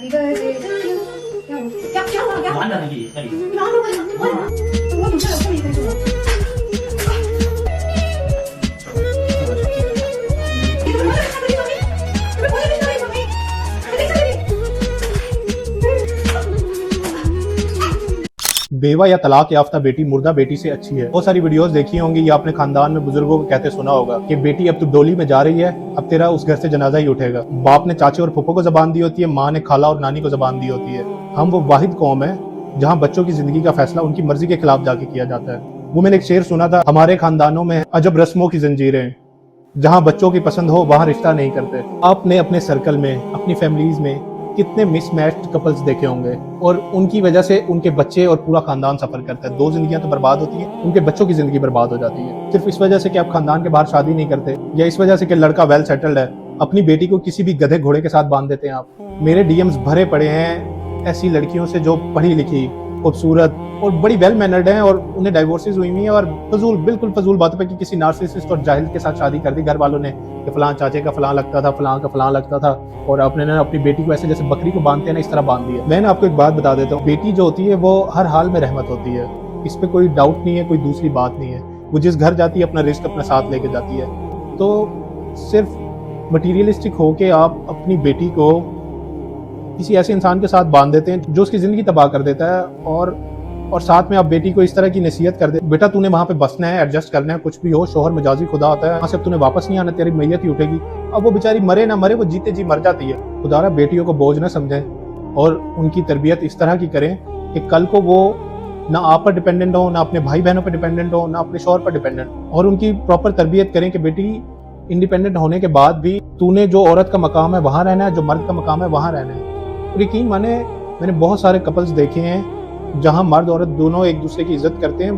Happy birthday to you. क्या हुआ क्या? गाना नहीं है गाना बजा नहीं बोल। तुम वो दूसरा रखो ये कैसे हुआ? ये तो बोला ना मेरी मम्मी। तुम्हें बोला नहीं मेरी मम्मी। देख सकती। बेवा या तलाक याफ्ता बेटी मुर्दा बेटी से अच्छी है। बहुत सारी वीडियोस देखी होंगी या अपने खानदान में बुजुर्गों को कहते सुना होगा कि बेटी अब तू डोली में जा रही है, अब तेरा उस घर से जनाजा ही उठेगा। बाप ने चाचे और फूफो को जबान दी होती है, माँ ने खाला और नानी को जबान दी होती है। हम वो वाहिद कौम है जहाँ बच्चों की जिंदगी का फैसला उनकी मर्जी के खिलाफ जाके किया जाता है। वो मैंने एक शेर सुना था, हमारे खानदानों में अजब रस्मों की जंजीरें, जहाँ बच्चों की पसंद हो वहाँ रिश्ता नहीं करते। आपने अपने सर्कल में, अपनी फैमिलीज में कितने मिसमैच्ड कपल्स देखे होंगे और उनकी वजह से उनके बच्चे और पूरा खानदान सफर करता है। 2 जिंदगियां तो बर्बाद होती हैं, उनके बच्चों की जिंदगी बर्बाद हो जाती है, सिर्फ इस वजह से कि आप खानदान के बाहर शादी नहीं करते या इस वजह से कि लड़का वेल सेटल्ड है। अपनी बेटी को किसी भी गधे घोड़े के साथ बांध देते हैं आप। मेरे डीएम्स भरे पड़े हैं ऐसी लड़कियों से जो पढ़ी लिखी, खूबसूरत और बड़ी वेल मैनर्ड हैं और उन्हें डाइवोर्सेस हुई हुई हैं और बिल्कुल फजूल बातों पे कि किसी नार्सिसिस्ट और जाहिल के साथ शादी कर दी घर वालों ने कि फलां चाचे का फलां लगता था, फलां का फलां लगता था, और आपने ना अपनी बेटी को ऐसे जैसे बकरी को बांधते हैं ना इस तरह बांध दिया। मैं आपको एक बात बता देता हूँ, बेटी जो होती है वो हर हाल में रहमत होती है, इस पे कोई डाउट नहीं है, कोई दूसरी बात नहीं है। वो जिस घर जाती है अपना रिस्क अपने साथ लेके जाती है। तो सिर्फ मटीरियलिस्टिक होके आप अपनी बेटी को किसी ऐसे इंसान के साथ बांध देते हैं जो उसकी जिंदगी तबाह कर देता है, और साथ में आप बेटी को इस तरह की नसीहत कर दे, बेटा तूने वहां पे बसना है, एडजस्ट करना है, कुछ भी हो, शोहर मजाजी खुदा होता है, वहां से तूने वापस नहीं आना, तेरी मैयत ही उठेगी। अब वो बेचारी मरे ना मरे, वो जीते जी मर जाती है। खुदारा बेटियों को बोझ ना समझें और उनकी तरबियत इस तरह की करें कि कल को वो ना आप पर डिपेंडेंट हो, ना अपने भाई बहनों पर डिपेंडेंट हो, ना अपने शोहर पर डिपेंडेंट, और उनकी प्रॉपर तरबियत करें कि बेटी इंडिपेंडेंट होने के बाद भी तूने जो औरत का मकाम है वहां रहना है, जो मर्द का मकाम है वहां रहना है। और यकीन माने मैंने बहुत सारे कपल्स देखे हैं जहां मर्द औरत दोनों एक दूसरे की इज्जत करते हैं,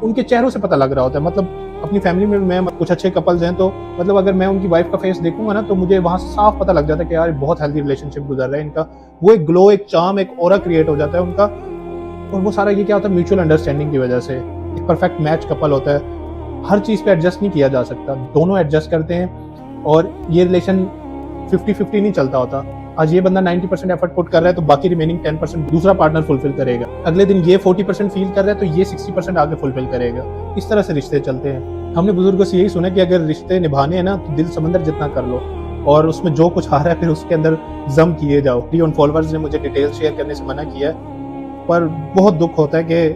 उनके चेहरों से पता लग रहा होता है। मतलब अपनी फैमिली में मैं कुछ अच्छे कपल्स हैं तो मतलब अगर मैं उनकी वाइफ का फेस देखूंगा ना तो मुझे वहां साफ पता लग जाता है कि यार बहुत हेल्दी रिलेशनशिप गुजर रहा है इनका। वो एक ग्लो, एक चार्म, एक ऑरा क्रिएट हो जाता है उनका, और वो सारा ये क्या होता है म्यूचुअल अंडरस्टैंडिंग की वजह से। एक परफेक्ट मैच कपल होता है। हर चीज पे एडजस्ट नहीं किया जा सकता, दोनों एडजस्ट करते हैं और ये रिलेशन 50-50 नहीं चलता होता। आज ये बंदा 90% एफर्ट पुट कर रहा है तो बाकी रिमेनिंग 10% दूसरा पार्टनर फुलफिल करेगा। अगले दिन ये 40% फील कर रहा है तो ये 60% आगे फुलफिल करेगा। इस तरह से रिश्ते चलते हैं। हमने बुजुर्गों से यही सुना कि अगर रिश्ते निभाने हैं ना तो दिल समंदर जितना कर लो और उसमें जो कुछ आ रहा है फिर उसके अंदर जम किए जाओ। उन फॉलोअर्स ने मुझे डिटेल शेयर करने से मना किया, पर बहुत दुख होता है कि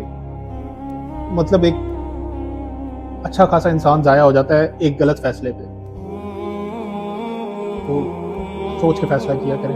मतलब एक अच्छा खासा इंसान जाया हो जाता है एक गलत फैसले पे। तो सोच के फैसला किया करें।